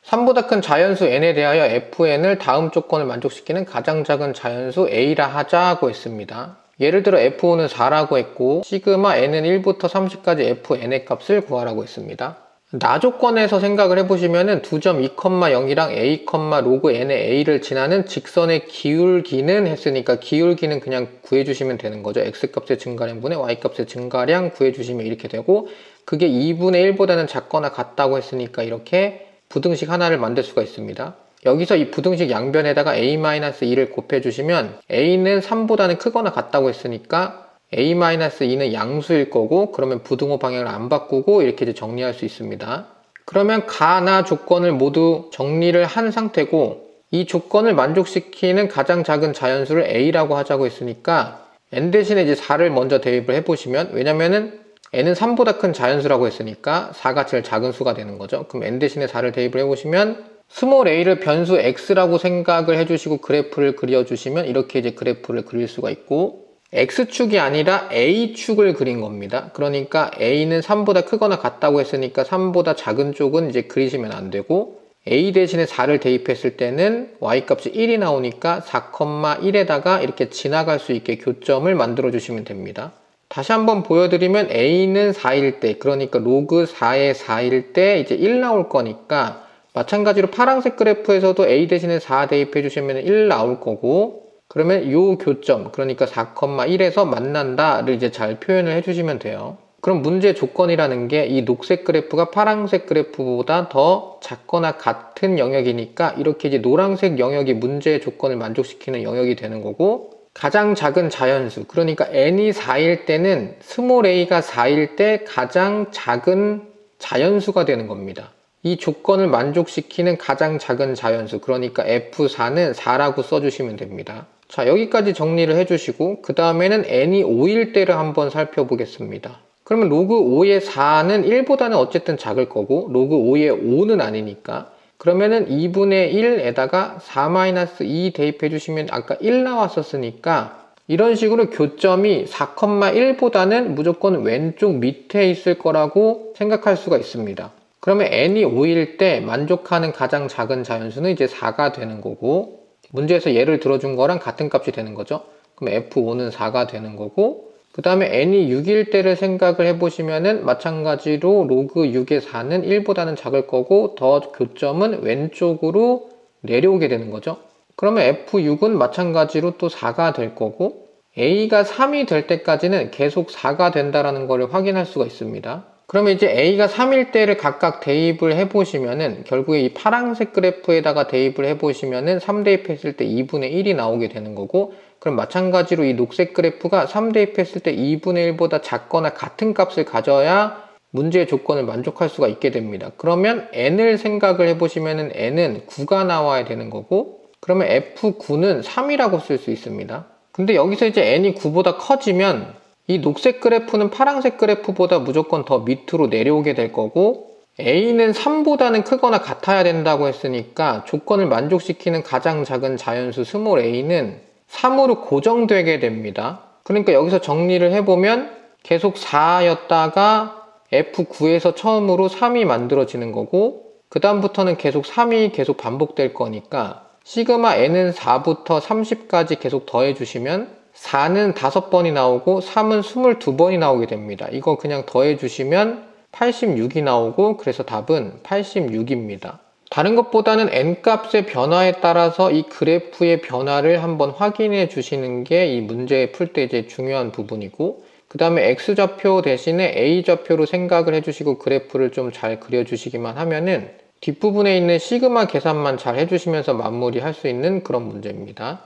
3보다 큰 자연수 n에 대하여 fn을 다음 조건을 만족시키는 가장 작은 자연수 a라 하자고 했습니다. 예를 들어 f5는 4라고 했고 시그마 n은 1부터 30까지 fn의 값을 구하라고 했습니다. 나 조건에서 생각을 해보시면은 2.2,0이랑 a, 로그 n의 a를 지나는 직선의 기울기는 했으니까 기울기는 그냥 구해주시면 되는 거죠. x값의 증가량분의 y값의 증가량 구해주시면 이렇게 되고 그게 2분의 1보다는 작거나 같다고 했으니까 이렇게 부등식 하나를 만들 수가 있습니다. 여기서 이 부등식 양변에다가 a-2를 곱해주시면 a는 3보다는 크거나 같다고 했으니까 a-2는 양수일 거고 그러면 부등호 방향을 안 바꾸고 이렇게 이제 정리할 수 있습니다. 그러면 가나 조건을 모두 정리를 한 상태고 이 조건을 만족시키는 가장 작은 자연수를 a라고 하자고 했으니까 n 대신에 이제 4를 먼저 대입을 해보시면 왜냐면은 n은 3보다 큰 자연수라고 했으니까 4가 제일 작은 수가 되는 거죠. 그럼 n 대신에 4를 대입을 해보시면 스몰 a를 변수 x라고 생각을 해주시고 그래프를 그려주시면 이렇게 이제 그래프를 그릴 수가 있고 x축이 아니라 a축을 그린 겁니다. 그러니까 a는 3보다 크거나 같다고 했으니까 3보다 작은 쪽은 이제 그리시면 안 되고 a 대신에 4를 대입했을 때는 y값이 1이 나오니까 4,1에다가 이렇게 지나갈 수 있게 교점을 만들어 주시면 됩니다. 다시 한번 보여드리면 a는 4일 때 그러니까 로그 4의 4일 때 이제 1 나올 거니까 마찬가지로 파란색 그래프에서도 a 대신에 4 대입해 주시면 1 나올 거고 그러면 이 교점 그러니까 4,1에서 만난다를 이제 잘 표현을 해 주시면 돼요. 그럼 문제 조건이라는 게 이 녹색 그래프가 파란색 그래프보다 더 작거나 같은 영역이니까 이렇게 이제 노란색 영역이 문제의 조건을 만족시키는 영역이 되는 거고 가장 작은 자연수 그러니까 n이 4일 때는 스몰 a가 4일 때 가장 작은 자연수가 되는 겁니다. 이 조건을 만족시키는 가장 작은 자연수 그러니까 f4는 4라고 써주시면 됩니다. 자 여기까지 정리를 해주시고 그 다음에는 n이 5일 때를 한번 살펴보겠습니다. 그러면 로그 5의 4는 1보다는 어쨌든 작을 거고 로그 5의 5는 아니니까 그러면은 2분의 1에다가 4-2 대입해 주시면 아까 1 나왔었으니까 이런 식으로 교점이 4,1보다는 무조건 왼쪽 밑에 있을 거라고 생각할 수가 있습니다. 그러면 n이 5일 때 만족하는 가장 작은 자연수는 이제 4가 되는 거고 문제에서 예를 들어준 거랑 같은 값이 되는 거죠. 그럼 f5는 4가 되는 거고 그 다음에 n이 6일 때를 생각을 해보시면은 마찬가지로 로그 6의 4는 1보다는 작을 거고 더 교점은 왼쪽으로 내려오게 되는 거죠. 그러면 f6은 마찬가지로 또 4가 될 거고 a가 3이 될 때까지는 계속 4가 된다는 것을 확인할 수가 있습니다. 그러면 이제 a가 3일 때를 각각 대입을 해보시면은 결국에 이 파란색 그래프에다가 대입을 해보시면은 3 대입했을 때 2분의 1이 나오게 되는 거고 그럼 마찬가지로 이 녹색 그래프가 3 대입했을 때 2분의 1보다 작거나 같은 값을 가져야 문제의 조건을 만족할 수가 있게 됩니다. 그러면 n을 생각을 해보시면은 n은 9가 나와야 되는 거고 그러면 f9는 3이라고 쓸 수 있습니다. 근데 여기서 이제 n이 9보다 커지면 이 녹색 그래프는 파란색 그래프보다 무조건 더 밑으로 내려오게 될 거고 a는 3보다는 크거나 같아야 된다고 했으니까 조건을 만족시키는 가장 작은 자연수 스몰 a는 3으로 고정되게 됩니다. 그러니까 여기서 정리를 해보면 계속 4였다가 f9에서 처음으로 3이 만들어지는 거고 그 다음부터는 계속 3이 계속 반복될 거니까 시그마 n은 4부터 30까지 계속 더해주시면 4는 5번이 나오고 3은 22번이 나오게 됩니다. 이거 그냥 더해주시면 86이 나오고 그래서 답은 86입니다. 다른 것보다는 n값의 변화에 따라서 이 그래프의 변화를 한번 확인해 주시는 게 이 문제 풀 때 이제 중요한 부분이고 그 다음에 x좌표 대신에 a좌표로 생각을 해주시고 그래프를 좀 잘 그려주시기만 하면은 뒷부분에 있는 시그마 계산만 잘 해주시면서 마무리할 수 있는 그런 문제입니다.